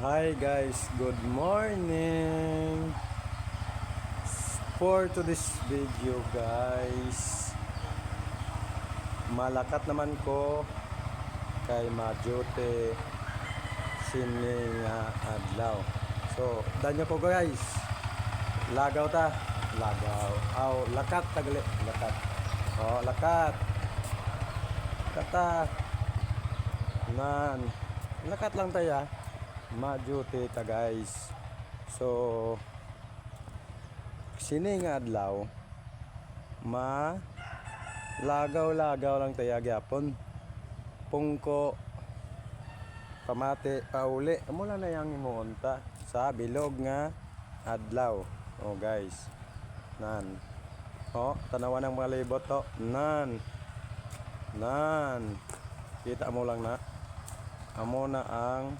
Hi guys, good morning. For today's video guys, malakat naman ko kay Majote sininga adlaw. So, danyo ko guys. Lagaw ta. Lagaw. Aw, lakat tagali. Lakat. Oh, lakat. Kata. Nan. Lakat lang tayo. Majote ta guys. So, sining adlaw lagaw lang tayo gyapon. Pungko pamati pauli mula na yang imuunta sa bilog nga adlaw. Oh guys, nan tanawan ng mga libot to. Nan kita mo lang na amo na ang